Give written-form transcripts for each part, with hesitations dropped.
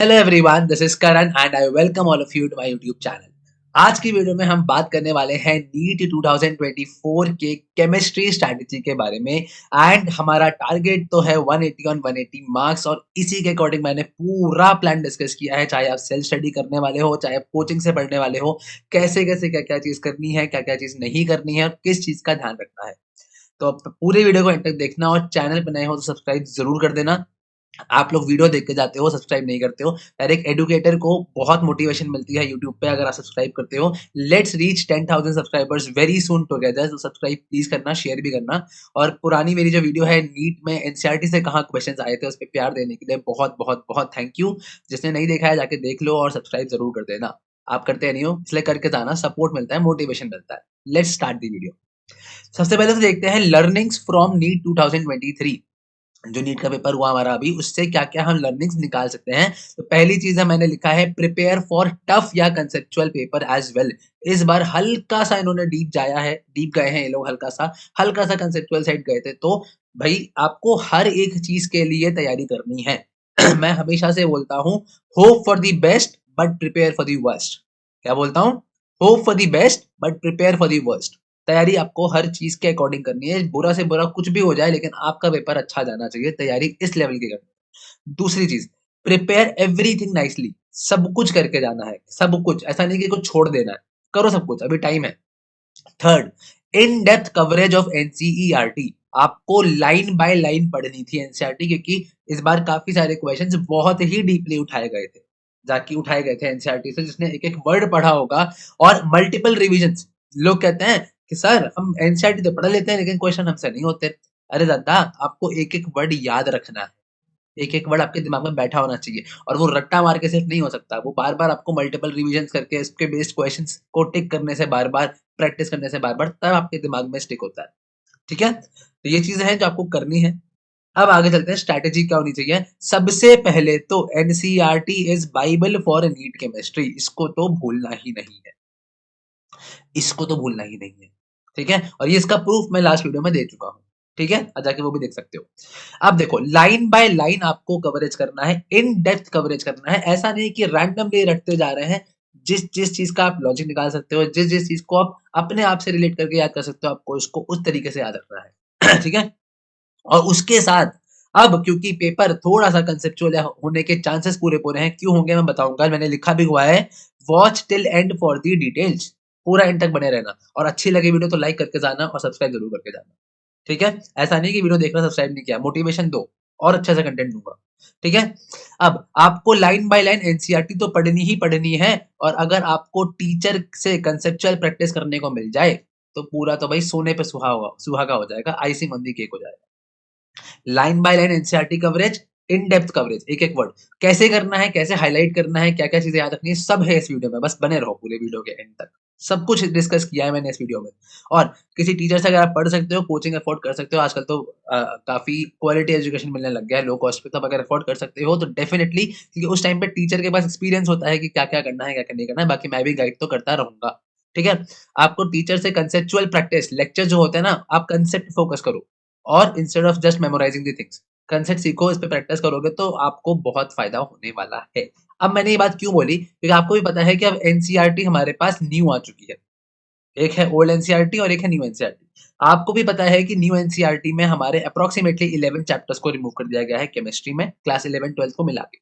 Hello everyone, this is Karan and I welcome all of you to my YouTube channel. आज की video में हम बात करने वाले हैं नीट 2024 के केमिस्ट्री स्ट्रैटेजी के बारे में। एंड हमारा टारगेट तो है 180 ऑन 180 मार्क्स, और इसी के अकॉर्डिंग मैंने पूरा प्लान डिस्कस किया है। चाहे आप सेल्फ स्टडी करने वाले हो, चाहे आप कोचिंग से पढ़ने वाले हो, कैसे कैसे क्या क्या चीज करनी है, क्या क्या चीज नहीं करनी है और किस चीज का ध्यान रखना है। तो आप पूरे वीडियो को एंड तक देखना, और चैनल पर नए हो तो सब्सक्राइब जरूर कर देना। आप लोग वीडियो देख के जाते हो, सब्सक्राइब नहीं करते हो। यार एक एडुकेटर को बहुत मोटिवेशन मिलती है यूट्यूब पे अगर आप सब्सक्राइब करते हो। Let's reach 10,000 subscribers very soon together. तो सब्सक्राइब प्लीज करना, शेयर भी करना। और पुरानी मेरी जो वीडियो है नीट में एनसीईआरटी से कहाँ क्वेश्चंस आए थे, उस पर प्यार देने के लिए बहुत बहुत बहुत थैंक यू। जिसने नहीं देखा है जाके देख लो और सब्सक्राइब जरूर कर देना। आप करते नहीं हो, इसलिए करके जाना, सपोर्ट मिलता है, मोटिवेशन मिलता है। Let's start the video. सबसे पहले तो देखते हैं लर्निंग्स फ्रॉम नीट 2023। जो नीट का पेपर हुआ हमारा अभी, उससे क्या क्या हम लर्निंग्स निकाल सकते हैं। तो पहली चीज है, मैंने लिखा है प्रिपेयर फॉर टफ या कंसेप्चुअल पेपर एज वेल। इस बार हल्का सा इन्होंने डीप जाया है, डीप गए हैं ये लोग, हल्का सा कंसेप्चुअल साइड गए थे। तो भाई आपको हर एक चीज के लिए तैयारी करनी है। मैं हमेशा से बोलता हूँ, hope for the best but prepare for the worst. क्या बोलता हूँ? Hope for the best but prepare for the worst. तैयारी आपको हर चीज के अकॉर्डिंग करनी है, बुरा से बुरा कुछ भी हो जाए लेकिन आपका पेपर अच्छा जाना चाहिए। तैयारी इस लेवल की करनी है। दूसरी चीज, प्रिपेयर एवरीथिंग नाइसली। सब कुछ करके जाना है, सब कुछ, ऐसा नहीं कि कुछ छोड़ देना है। करो सब कुछ, अभी टाइम है। Third, in depth coverage of NCERT. आपको लाइन बाय लाइन पढ़नी थी एनसीईआरटी, क्योंकि इस बार काफी सारे क्वेश्चंस बहुत ही डीपली उठाए गए थे, जाके उठाए गए थे एनसीईआरटी से। जिसने एक एक वर्ड पढ़ा होगा और मल्टीपल रिविजन्स। लोग कहते हैं कि सर हम एनसीईआरटी तो पढ़ लेते हैं लेकिन क्वेश्चन हमसे नहीं होते। अरे दादा, आपको एक एक वर्ड याद रखना है, एक एक वर्ड आपके दिमाग में बैठा होना चाहिए। और वो रट्टा मार के सिर्फ नहीं हो सकता, वो बार बार आपको मल्टीपल रिविजन करके इसके बेस्ड क्वेश्चंस को टिक करने से, बार बार प्रैक्टिस करने से, बार बार, तब आपके दिमाग में स्टिक होता है। ठीक है, तो ये चीजें हैं जो आपको करनी है। अब आगे चलते हैं, स्ट्रैटेजी क्या होनी चाहिए। सबसे पहले तो NCERT is bible for NEET chemistry. इसको तो भूलना ही नहीं है, इसको तो भूलना ही नहीं है। ठीक है, और ये इसका प्रूफ मैं लास्ट वीडियो में दे चुका हूँ। ठीक है, जाके वो भी देख सकते हो। अब देखो, लाइन बाय लाइन आपको कवरेज करना है, इन डेप्थ कवरेज करना है। ऐसा नहीं कि रैंडमली रटते जा रहे हैं। जिस जिस चीज का आप लॉजिक निकाल सकते हो, जिस जिस चीज को आप अपने आप से रिलेट करके याद कर सकते हो, आपको इसको उस तरीके से याद रखना है। ठीक है, और उसके साथ, अब क्योंकि पेपर थोड़ा सा कंसेप्चुअल होने के चांसेस पूरे पूरे हैं, क्यों होंगे मैं बताऊंगा, मैंने लिखा भी हुआ है। Watch till and for the details. पूरा एंड तक बने रहना, और अच्छी लगी वीडियो तो लाइक करके जाना और सब्सक्राइब जरूर करके जाना। ठीक है, ऐसा नहीं कि वीडियो देखना सब्सक्राइब नहीं किया, मोटिवेशन दो और अच्छे से कंटेंट दूंगा। ठीक है, अब आपको लाइन बाय लाइन एनसीईआरटी तो पढ़नी ही पढ़नी है। और अगर आपको टीचर से कंसेप्चुअल प्रैक्टिस करने को मिल जाए तो पूरा तो भाई सोने पे सुहागा हो जाएगा, आइसिंग ऑन दी केक हो जाएगा। Line by line NCERT coverage, in depth coverage, एक एक वर्ड कैसे करना है, कैसे हाईलाइट करना है, क्या क्या चीजें याद रखनी है, सब है इस वीडियो में। बस बने रहो पूरे वीडियो के एंड तक, सब कुछ डिस्कस किया है मैंने इस वीडियो में। और किसी टीचर से अगर आप पढ़ सकते हो, कोचिंग अफोर्ड कर सकते हो, आजकल तो काफी क्वालिटी एजुकेशन मिलने लग गया है लो कॉस्ट पे, तब अगर अफोर्ड कर सकते हो तो डेफिनेटली, क्योंकि उस टाइम पे टीचर के पास एक्सपीरियंस होता है कि क्या क्या करना है, क्या क्या नहीं करना है। बाकी मैं भी गाइड तो करता रहूंगा। ठीक है, आपको टीचर से कंसेप्चुअल प्रैक्टिस, लेक्चर जो होते हैं ना, आप कंसेप्ट फोकस करो, और instead of just memorising the things, concept सीखो। इस पे प्रैक्टिस करोगे तो आपको बहुत फायदा होने वाला है। अब मैंने ये बात क्यों बोली, क्योंकि आपको भी पता है कि अब एनसीईआरटी हमारे पास न्यू आ चुकी है। एक है ओल्ड एनसीईआरटी और एक है न्यू एनसीईआरटी। आपको भी पता है कि न्यू एनसीईआरटी में हमारे अप्रोक्सीमेटली 11 चैप्टर्स को रिमूव कर दिया गया है केमिस्ट्री में, क्लास 11 12 को मिला के।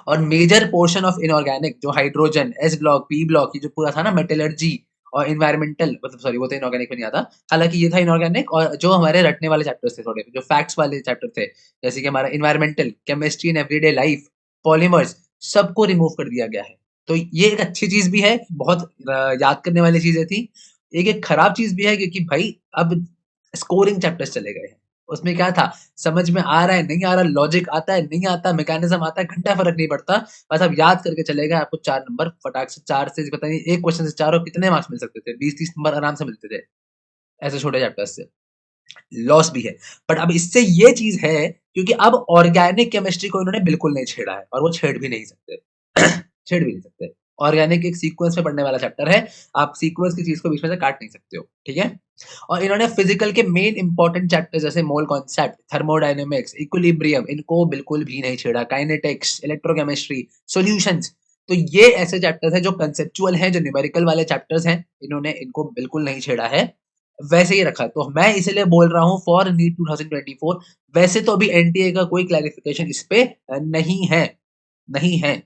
और मेजर पोर्शन ऑफ इनऑर्गेनिक, जो hydrogen, S block, P block, ये जो पूरा था ना, मेटलर्जी और इन्वायरमेंटल, मतलब सॉरी वो तो इनऑर्गेनिक में नहीं आता, हालांकि ये था इनऑर्गेनिक। और जो हमारे रटने वाले चैप्टर्स थे, थोड़े जो फैक्ट्स वाले चैप्टर थे, जैसे कि हमारा environmental, chemistry in everyday life, polymers, सबको रिमूव कर दिया गया है। तो ये एक अच्छी चीज भी है, बहुत याद करने वाली चीजें थी। एक एक खराब चीज भी है, क्योंकि भाई अब स्कोरिंग चैप्टर्स चले गए हैं। उसमें क्या था, समझ में आ रहा है नहीं आ रहा, लॉजिक आता है नहीं आता, मैकेनिज्म आता है, घंटा फर्क नहीं पड़ता। बस आप याद करके चले गए, आपको 4 नंबर फटाक से, 4 से पता नहीं, एक क्वेश्चन से 4 और कितने मार्क्स मिल सकते थे, 20 30 नंबर आराम से मिलते थे ऐसे छोटे चैप्टर्स से। लॉस भी है, बट अब इससे ये चीज है, क्योंकि अब ऑर्गेनिक केमिस्ट्री को इन्होंने बिल्कुल नहीं छेड़ा है, और वो छेड़ भी नहीं सकते। छेड़ भी नहीं सकते। ऑर्गेनिक एक सीक्वेंस में पढ़ने वाला चैप्टर है, आप सीक्वेंस की चीज को बीच में से काट नहीं सकते हो। ठीक है, और इन्होंने फिजिकल के मेन इंपॉर्टेंट चैप्टर्स जैसे मोल कॉन्सेप्ट, थर्मोडायनेमिक्स, इक्विलिब्रियम, इनको बिल्कुल भी नहीं छेड़ा। काइनेटिक्स, इलेक्ट्रोकेमिस्ट्री, सॉल्यूशंस, तो ये ऐसे चैप्टर्स हैं जो कंसेप्चुअल हैं, जो न्यूमेरिकल वाले चैप्टर्स हैं, इन्होंने इनको बिल्कुल नहीं छेड़ा है, वैसे ही रखा। तो मैं इसलिए बोल रहा हूँ फॉर नीट 2024। वैसे तो अभी एनटीए का कोई क्लैरिफिकेशन इस पे नहीं है, नहीं है।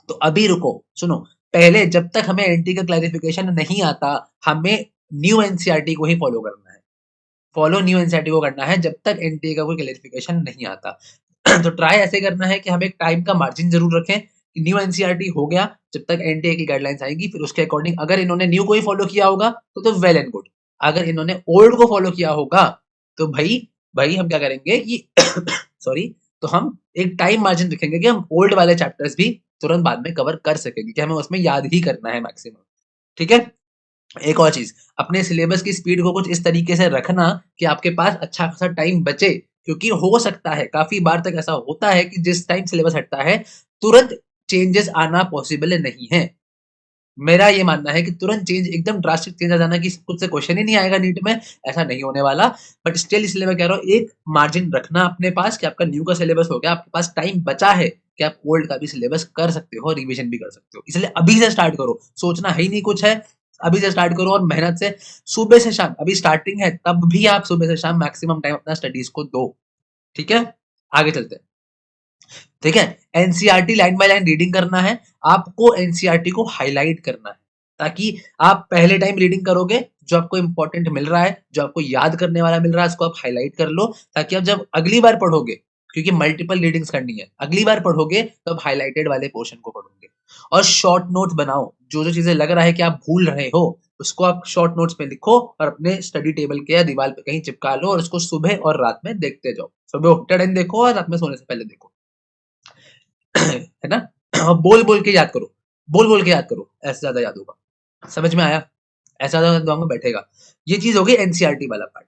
तो अभी रुको, सुनो, पहले जब तक हमें एनटी का क्लैरिफिकेशन नहीं आता, हमें न्यू एनसीईआरटी को ही फॉलो करना है। फॉलो न्यू एनसीईआरटी को करना है जब तक एनटीए का कोई क्लैरिफिकेशन नहीं आता। तो ट्राई ऐसे करना है कि हम एक टाइम का मार्जिन जरूर रखें कि न्यू एनसीईआरटी हो गया, जब तक एनटीए की गाइडलाइंस आएंगी फिर उसके अकॉर्डिंग अगर इन्होंने न्यू को ही फॉलो किया होगा तो वेल एंड गुड। अगर इन्होंने ओल्ड को फॉलो किया होगा तो भाई भाई हम क्या करेंगे कि सॉरी, तो हम एक टाइम मार्जिन रखेंगे कि हम ओल्ड वाले चैप्टर्स भी तुरंत बाद में कवर कर सकेंगे, कि हमें उसमें याद ही करना है मैक्सिमम। ठीक है। एक और चीज, अपने सिलेबस की स्पीड को कुछ इस तरीके से रखना कि आपके पास अच्छा खासा टाइम बचे, क्योंकि हो सकता है काफी बार तक ऐसा होता है कि जिस टाइम सिलेबस हटता है तुरंत चेंजेस आना पॉसिबल नहीं है। मेरा ये मानना है कि तुरंत चेंज, एकदम ड्रास्टिक चेंज आ जाना कि कुछ से क्वेश्चन ही नहीं आएगा नीट में, ऐसा नहीं होने वाला। बट स्टिल इसलिए मैं कह रहा हूँ एक मार्जिन रखना अपने पास कि आपका न्यू का सिलेबस हो गया, आपके पास टाइम बचा है कि आप ओल्ड का भी सिलेबस कर सकते हो, रिवीजन भी कर सकते हो। इसलिए अभी से स्टार्ट करो, सोचना ही नहीं कुछ है, अभी से स्टार्ट करो और मेहनत से सुबह से शाम, अभी स्टार्टिंग है तब भी आप सुबह से शाम मैक्सिमम टाइम अपना स्टडीज को दो। ठीक है, आगे चलते हैं। ठीक है, NCERT line by line reading करना है, आपको एनसीईआरटी को हाईलाइट करना है, ताकि आप पहले टाइम रीडिंग करोगे, जो आपको इंपॉर्टेंट मिल रहा है, जो आपको याद करने वाला मिल रहा है, उसको आप हाईलाइट कर लो, ताकि आप जब अगली बार पढ़ोगे, क्योंकि मल्टीपल रीडिंग्स करनी है, अगली बार पढ़ोगे तो आप हाईलाइटेड वाले पोर्शन को पढ़ोगे। और शॉर्ट नोट्स बनाओ, जो जो चीजें लग रहा है कि आप भूल रहे हो उसको आप शॉर्ट नोट्स में लिखो और अपने स्टडी टेबल के या दीवार पे कहीं चिपका लो, और उसको सुबह और रात में देखते जाओ। सुबह उठते टाइम देखो और रात में सोने से पहले देखो। है ना। और बोल बोल के याद करो, बोल बोल के याद करो, ऐसे ज्यादा याद होगा। समझ में आया? ऐसा ज्यादा दिमाग में बैठेगा। ये चीज होगी एनसीईआरटी वाला पार्ट,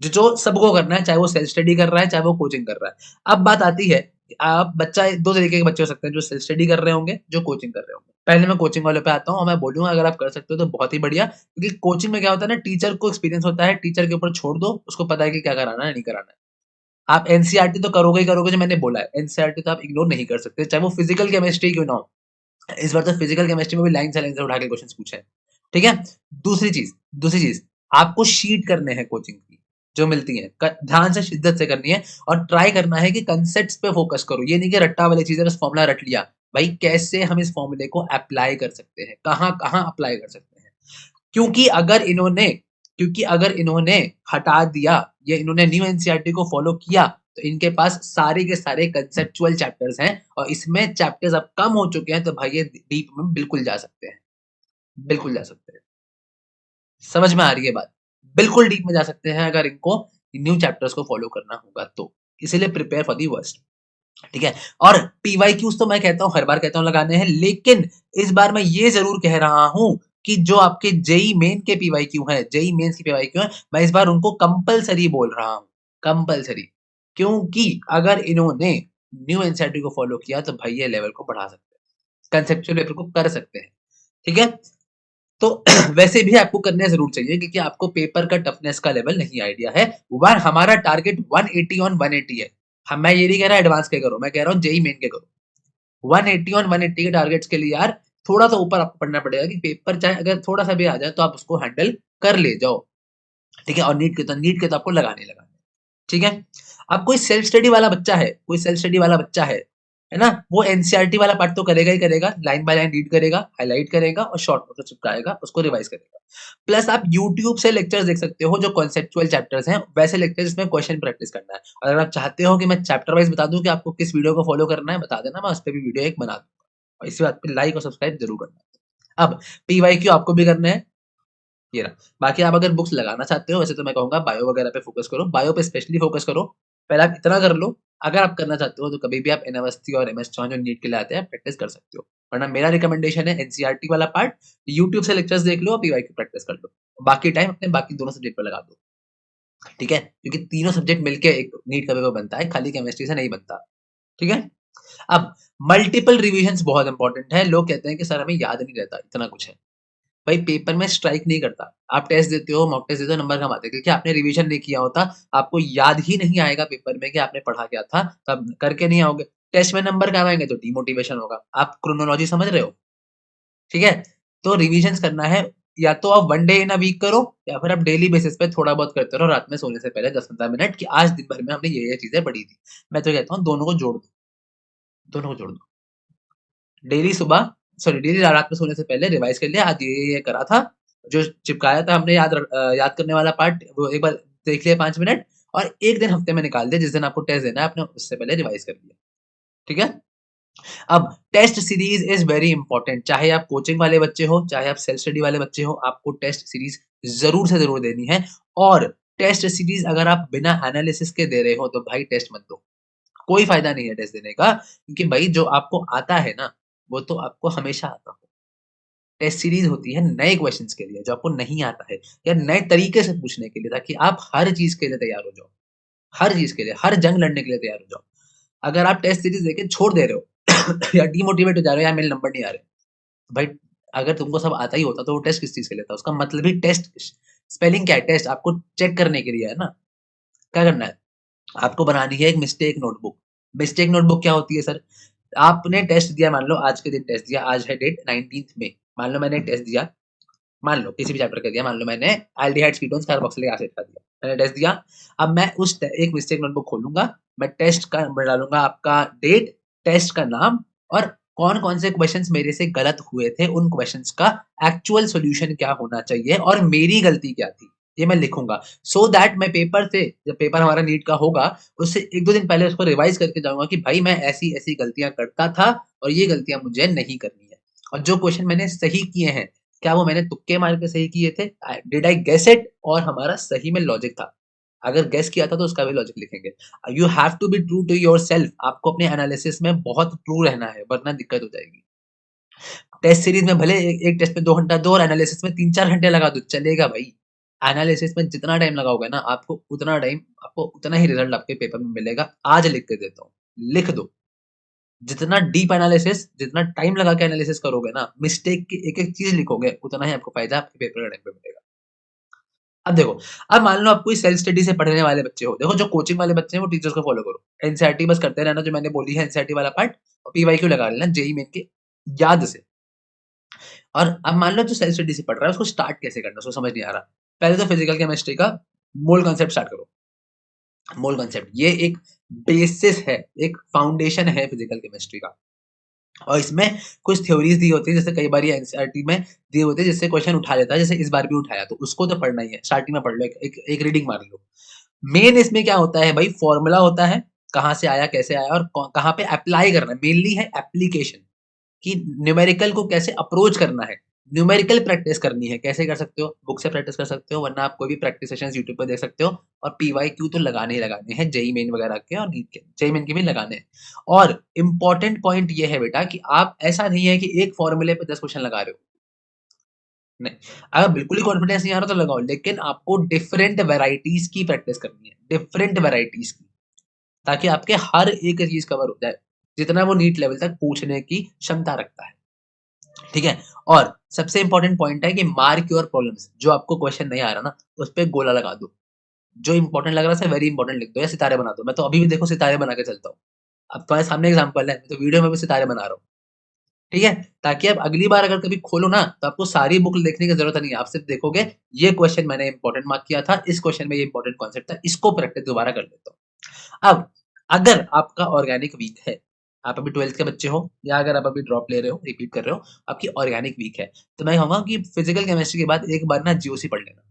जो जो सबको करना है, चाहे वो सेल्फ स्टडी कर रहा है चाहे वो कोचिंग कर रहा है। अब बात आती है, आप बच्चा, दो तरीके के बच्चे हो सकते हैं, जो सेल्फ स्टडी कर रहे होंगे, जो कोचिंग कर रहे होंगे। पहले मैं कोचिंग वाले पे आता हूँ और मैं बोलूंगा अगर आप कर सकते हो तो बहुत ही बढ़िया, क्योंकि कोचिंग में क्या होता है ना, टीचर को एक्सपीरियंस होता है, टीचर के ऊपर छोड़ दो, उसको पता है कि क्या कराना है नहीं कराना है। आप एनसीईआरटी तो करोगे ही करोगे, जो मैंने बोला है, एनसीईआरटी तो आप इग्नोर नहीं कर सकते, चाहे वो फिजिकल केमिस्ट्री क्यों ना हो। इस बार तो फिजिकल केमिस्ट्री में भी लाइन से उठा के क्वेश्चन पूछे हैं। ठीक है। दूसरी चीज आपको शीट करने हैं कोचिंग की, जो मिलती है ध्यान से शिद्दत से करनी है, और ट्राई करना है कि कंसेप्ट्स पे फोकस करो। ये नहीं कि रट्टा वाली चीजें, बस फॉर्मूला रट लिया। भाई कैसे हम इस फॉर्मूले को अप्लाई कर सकते हैं, कहाँ कहाँ अप्लाई कर सकते हैं। क्योंकि अगर इन्होंने क्योंकि अगर इन्होंने हटा दिया, ये इन्होंने न्यू एनसीईआरटी को फॉलो किया, तो इनके पास सारे के सारे कंसेप्चुअल चैप्टर्स हैं, और इसमें चैप्टर्स अब कम हो चुके हैं, तो भाई ये डीप में बिल्कुल जा सकते हैं, बिल्कुल जा सकते हैं। समझ में आ रही है बात? बिल्कुल डीप में जा सकते हैं अगर इनको न्यू चैप्टर्स को फॉलो करना होगा तो। इसीलिए प्रिपेयर फॉर दी वर्स्ट। ठीक है। और पीवाईक्यूज तो मैं कहता हूँ, हर बार कहता हूँ लगाने हैं, लेकिन इस बार मैं ये जरूर कह रहा हूं कि जो आपके जेई मेन के पीवाईक्यू हैं, जेई मेंस की पीवाईक्यू है, मैं इस बार उनको कंपलसरी बोल रहा हूं, कंपलसरी। क्योंकि अगर इन्होंने न्यू एनसीईआरटी को फॉलो किया तो भाई ये लेवल को बढ़ा सकते हैं, कंसेप्चुअल पेपर को कर सकते हैं। ठीक है। तो वैसे भी आपको करने जरूर चाहिए, क्योंकि आपको पेपर का टफनेस का लेवल नहीं आइडिया है। वन हमारा टारगेट 180 ऑन 180 है। हम, मैं ये नहीं कह रहा एडवांस के करो, मैं कह रहा हूँ जेई मेन के करो। 180 ऑन 180 के टारगेट्स के लिए यार थोड़ा सा ऊपर आपको पढ़ना पड़ेगा, कि पेपर चाहे अगर थोड़ा सा भी आ जाए तो आप उसको हैंडल कर ले जाओ। ठीक है। और नीट के तो आपको लगाने लगाने। ठीक है। अब कोई सेल्फ स्टडी वाला बच्चा है, कोई सेल्फ स्टडी वाला बच्चा है ना, वो एनसीईआरटी वाला पार्ट तो करेगा ही करेगा, लाइन बाय लाइन रीड करेगा, हाईलाइट करेगा और शॉर्ट नोट चिपकाएगा, उसको रिवाइज करेगा। प्लस आप यूट्यूब से लेक्चर्स देख सकते हो, जो कॉन्सेप्चुअल चैप्टर्स हैं, वैसे लेक्चर्स जिसमें क्वेश्चन प्रैक्टिस करना है। और अगर आप चाहते हो कि मैं चैप्टर वाइज बता दूं कि आपको किस वीडियो को फॉलो करना है, बता देना, मैं उस पर भी वीडियो एक बना दूंगा। और इसी बात पे लाइक और सब्सक्राइब जरूर करना। अब पीवाईक्यू आपको भी करना है, ये रहा। बाकी आप अगर बुक्स लगाना चाहते हो, वैसे तो मैं कहूंगा बायो वगैरह पे फोकस करो, बायो पे स्पेशली फोकस करो। पहले आप इतना कर लो, अगर आप करना चाहते हो तो कभी भी आप एन अवस्थी और एमएस चौहान जो नीट के लिए आते हैं प्रैक्टिस कर सकते हो। वरना मेरा रिकमेंडेशन है एनसीईआरटी वाला पार्ट यूट्यूब से लेक्चर्स देख लो और पीवाईक्यू प्रैक्टिस कर लो। बाकी टाइम अपने बाकी दोनों सब्जेक्ट पे लगा दो। ठीक है, क्योंकि तीनों सब्जेक्ट मिलके एक नीट का पेपर बनता है, खाली केमिस्ट्री से नहीं बनता। ठीक है। अब मल्टीपल रिविजन बहुत इंपॉर्टेंट है। लोग कहते हैं कि सर हमें याद नहीं रहता, इतना कुछ है भाई पेपर में स्ट्राइक नहीं करता। आप टेस्ट देते हो, मॉक टेस्ट देते हो, नंबर कम आते हैं क्योंकि आपने रिवीजन नहीं किया होता, आपको याद ही नहीं आएगा पेपर में कि आपने पढ़ा क्या था, तब करके नहीं आओगे। टेस्ट में नंबर कम आएँगे तो डिमोटिवेशन होगा। आप क्रोनोलॉजी समझ रहे हो? ठीक है? तो रिविजन्स करना है, या तो आप 1 डे इन अ वीक करो या फिर आप डेली बेसिस पे थोड़ा बहुत करते रहो रात में सोने से पहले 10-15 मिनट कि आज दिन भर में हमने ये चीज़ें पढ़ी थी। मैं तो कहता हूँ दोनों को जोड़ दो, दोनों को जोड़ दो। डेली सुबह सॉरी डेली रात में सोने से पहले रिवाइज़ कर लिया, आज ये करा था, जो चिपकाया था हमने याद करने वाला पार्ट वो एक बार देख लिया 5 मिनट और 1 दिन हफ्ते में निकाल दिया जिस दिन आपको टेस्ट देना है आपने उससे पहले रिवाइज़ कर लिया। ठीक है? अब test series is very important, चाहे आप कोचिंग वाले बच्चे हो, चाहे आप सेल्फ स्टडी वाले बच्चे हो, आपको टेस्ट सीरीज जरूर से जरूर देनी है। और टेस्ट सीरीज अगर आप बिना एनालिसिस के दे रहे हो तो भाई टेस्ट मत दो, कोई फायदा नहीं है टेस्ट देने का, क्योंकि भाई जो आपको आता है ना वो तो आपको हमेशा आता है। टेस्ट सीरीज होती है नए क्वेश्चंस के लिए जो आपको नहीं आता है, या नए तरीके से पूछने के लिए, ताकि आप हर चीज के लिए तैयार हो जाओ, हर चीज के लिए, हर जंग लड़ने के लिए तैयार हो जाओ। अगर आप टेस्ट सीरीज देके छोड़ दे रहे हो या डिमोटिवेट हो जा रहे हो या मेरे नंबर नहीं आ रहे, भाई अगर तुमको सब आता ही होता तो वो टेस्ट किस चीज के लिए था? उसका मतलब ही टेस्ट, स्पेलिंग क्या है? टेस्ट आपको चेक करने के लिए है ना। क्या करना है? आपको बनानी है एक मिस्टेक नोटबुक। मिस्टेक नोटबुक क्या होती है सर? आपने टेस्ट दिया, मान लो आज के दिन टेस्ट दिया, आज है डेट 19th में, मान लो मैंने टेस्ट दिया, मान लो किसी भी चैप्टर का दिया, मान लो मैंने एल्डिहाइड्स कीटोन्स कार्बोक्सिलिक एसिड का दिया, मैंने टेस्ट दिया। अब मैं एक मिस्टेक नोटबुक खोलूंगा, मैं टेस्ट का डालूंगा, आपका डेट, टेस्ट का नाम, और कौन कौन से क्वेश्चंस मेरे से गलत हुए थे, उन क्वेश्चंस का एक्चुअल सॉल्यूशन क्या होना चाहिए और मेरी गलती क्या थी, ये मैं लिखूंगा। सो दैट मैं पेपर से, जब पेपर हमारा नीट का होगा, उससे 1-2 दिन पहले उसको रिवाइज करके जाऊंगा कि भाई मैं ऐसी ऐसी गलतियां करता था और ये गलतियां मुझे नहीं करनी है। और जो क्वेश्चन मैंने सही किए हैं, क्या वो मैंने तुक्के मार के सही किए थे? डिड आई गेस इट, और हमारा सही में लॉजिक था? अगर गेस किया था तो उसका भी लॉजिक लिखेंगे। You have to be true to yourself, आपको अपने एनालिसिस में बहुत ट्रू रहना है वरना दिक्कत हो जाएगी। टेस्ट सीरीज में भले एक टेस्ट में 2 घंटा दो और एनालिसिस में 3-4 घंटे लगा दो, चलेगा भाई। एनालिसिस में जितना टाइम लगाओगे ना आपको उतना टाइम, आपको उतना ही रिजल्ट आपके पेपर में मिलेगा। आज लिख के देता हूँ, लिख दो। जितना डीप एनालिसिस, जितना टाइम लगा के एनालिसिस करोगे ना, मिस्टेक की एक-एक चीज़ लिखोगे, उतना ही आपको फ़ायदा आपके पेपर के टाइम पे मिलेगा। अब देखो, अब मान लो आप कोई सेल्फ स्टडी से पढ़ने वाले बच्चे हो, देखो जो कोचिंग वाले बच्चे हैं वो टीचर्स को फॉलो करो। एनसीईआरटी बस करते रहना जो मैंने बोली है एनसीईआरटी वाला पार्ट, और पीवाईक्यू लगा लेना जेईई मेन के याद से। और अब मान लो जो सेल्फ स्टडी से पढ़ रहा है उसको स्टार्ट कैसे करना है, उसको समझ नहीं आ रहा। पहले तो फिजिकल केमिस्ट्री का मूल कांसेप्ट स्टार्ट करो। मूल कांसेप्ट ये एक बेसिस है, एक फाउंडेशन है फिजिकल केमिस्ट्री का। और इसमें कुछ थ्योरीज दी होती है, जैसे कई बार ये एनसीईआरटी में दिए होते हैं, जिससे क्वेश्चन उठा लेता है, जैसे इस बार भी उठाया, तो उसको तो पढ़ना ही है, स्टार्टिंग में पढ़ लो, एक रीडिंग मार लो। मेन इसमें क्या होता है भाई, फॉर्मूला होता है, कहाँ से आया, कैसे आया और कहाँ पे अप्लाई करना है, मेनली है एप्लीकेशन, कि न्यूमेरिकल को कैसे अप्रोच करना है। न्यूमेरिकल प्रैक्टिस करनी है, कैसे कर सकते हो? बुक से प्रैक्टिस कर सकते हो, वरना आप कोई भी प्रैक्टिस सेशंस यूट्यूब पे देख सकते हो। और पीवाईक्यू तो लगाने ही लगाने हैं, जेईई मेन वगैरह के और नीट के, जेईई मेन के भी लगाने हैं। और इम्पोर्टेंट पॉइंट ये है बेटा कि आप, ऐसा नहीं है कि एक फॉर्मूले पे 10 क्वेश्चन लगा रहे हो, नहीं। अगर बिल्कुल ही कॉन्फिडेंस नहीं आ रहा तो लगाओ, लेकिन आपको डिफरेंट वैराइटीज की प्रैक्टिस करनी है, डिफरेंट वैराइटीज की, ताकि आपके हर एक चीज कवर हो जाए, जितना वो नीट लेवल तक पूछने की क्षमता रखता है। ठीक है? और सबसे इंपॉर्टेंट पॉइंट है कि मार्क योर प्रॉब्लम्स, जो आपको क्वेश्चन नहीं आ रहा ना, उस पे गोला लगा दो। जो इंपॉर्टेंट लग रहा है वेरी इंपॉर्टेंट लिख दो या सितारे बना दो। मैं तो अभी भी देखो सितारे बना के चलता हूँ। अब तुम्हारे सामने एग्जांपल है, मैं तो वीडियो में भी सितारे बना रहा हूँ। ठीक है? ताकि आप अगली बार अगर कभी खोलो ना, तो आपको सारी बुक देखने की जरूरत नहीं है। आप सिर्फ देखोगे ये क्वेश्चन मैंने इंपॉर्टेंट मार्क किया था, इस क्वेश्चन में ये इंपॉर्टेंट कॉन्सेप्ट था, इसको प्रैक्टिस दोबारा कर लेता हूँ। अब अगर आपका ऑर्गेनिक वीक है, आप अभी 12th के बच्चे हो, या अगर आप अभी ड्रॉप ले रहे हो, रिपीट कर रहे हो, आपकी ऑर्गेनिक वीक है, तो मैं कहूँगा कि फिजिकल केमिस्ट्री के बाद एक बार ना जीओसी पढ़ लेना।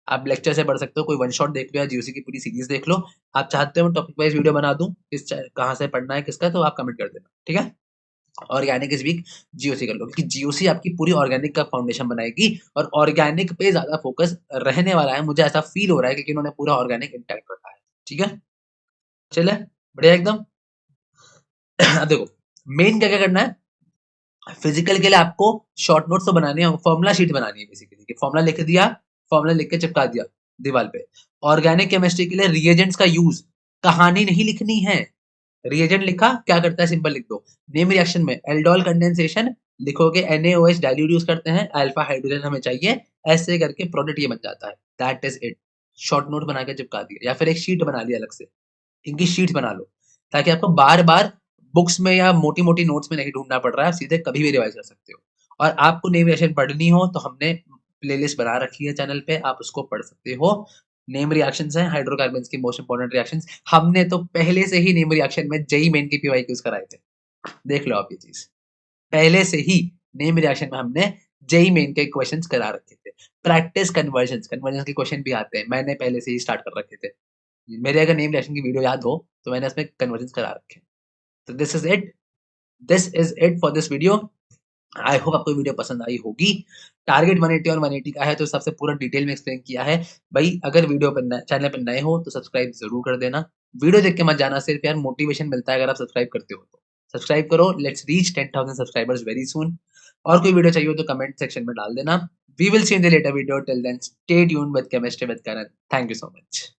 आप लेक्चर से पढ़ सकते हो, कोई वन शॉट देख लो या जीओसी की पूरी सीरीज देख लो। आप चाहते हो मैं टॉपिक वाइज वीडियो बना दूं, कहाँ से पढ़ना है किसका, तो आप कमेंट कर देना। ठीक है? ऑर्गेनिक इस वीक जीओसी कर लो, क्योंकि जीओसी आपकी पूरी ऑर्गेनिक का फाउंडेशन बनाएगी, और ऑर्गेनिक पे ज्यादा फोकस रहने वाला है, मुझे ऐसा फील हो रहा है, क्योंकि उन्होंने पूरा ऑर्गेनिक इंटैक्ट रखा है। ठीक है? चले, बढ़िया एकदम। अब देखो, मेन क्या क्या करना है। फिजिकल के लिए आपको शॉर्ट नोट्स तो बनाने हैं, फॉर्मुला शीट बनानी है बेसिकली, कि फॉर्मुला लिख दिया, फॉर्मुला लिख के चिपका दिया दीवार पे। ऑर्गेनिक केमिस्ट्री के लिए रिएजेंट्स का यूज, कहानी नहीं लिखनी है। रिएजेंट लिखा, क्या करता है, सिंपल लिख दो। नेम रिएक्शन में एल्डोल कंडेंसेशन, लिखोगे NaOH डाइल्यूट यूज़ करते हैं, अल्फा हाइड्रोजन हमें चाहिए, ऐसे करके प्रोडक्ट ये बन जाता है। That is it. Short note बना के चिपका दिया या फिर एक शीट बना ली अलग से। इनकी शीट्स बना लो, ताकि आपको बार-बार बुक्स में या मोटी-मोटी नोट्स में नहीं ढूँढना पड़ रहा है, आप सीधे कभी भी रिवाइज़ कर सकते हो। और आपको नेम रिएक्शन पढ़नी हो तो हमने प्लेलिस्ट बना रखी है चैनल पे, आप उसको पढ़ सकते हो। नेम रिएक्शंस हैं, हाइड्रोकार्बन्स की मोस्ट इम्पोर्टेंट रिएक्शंस। हमने तो पहले से ही नेम रिएक्शन में जेईई मेन के पीवाईक्यूज़ कराए थे। देख लो आप ये चीज़। पहले से ही नेम रिएक्शन में हमने जेईई मेन के क्वेश्चंस करा रखे थे। प्रैक्टिस कन्वर्जन्स, कन्वर्जन्स के क्वेश्चन भी आते हैं, मैंने पहले से ही स्टार्ट कर रखे थे। मेरे अगर नेम रिएक्शन की वीडियो याद हो, तो मैंने उसमें कन्वर्जन्स करा रखे हैं। तो this is it for this video. I hope आपको वीडियो पसंद आई होगी। टारगेट 180 और 180 का है तो सबसे पूरा डिटेल में एक्सप्लेन किया है। भाई अगर वीडियो पे नए चैनल पे नए हो तो सब्सक्राइब ज़रूर कर देना। वीडियो देख के मत जाना, सिर्फ यार मोटिवेशन मिलता है अगर आप सब्सक्राइब करते हो तो। सब्सक्राइब करो, let's reach 10,000 subscribers very soon. और कोई वीडियो चाहिए हो तो कमेंट सेक्शन में डाल देना। We will see in the later video, till then stay tuned with chemistry with Karan. Thank you so much.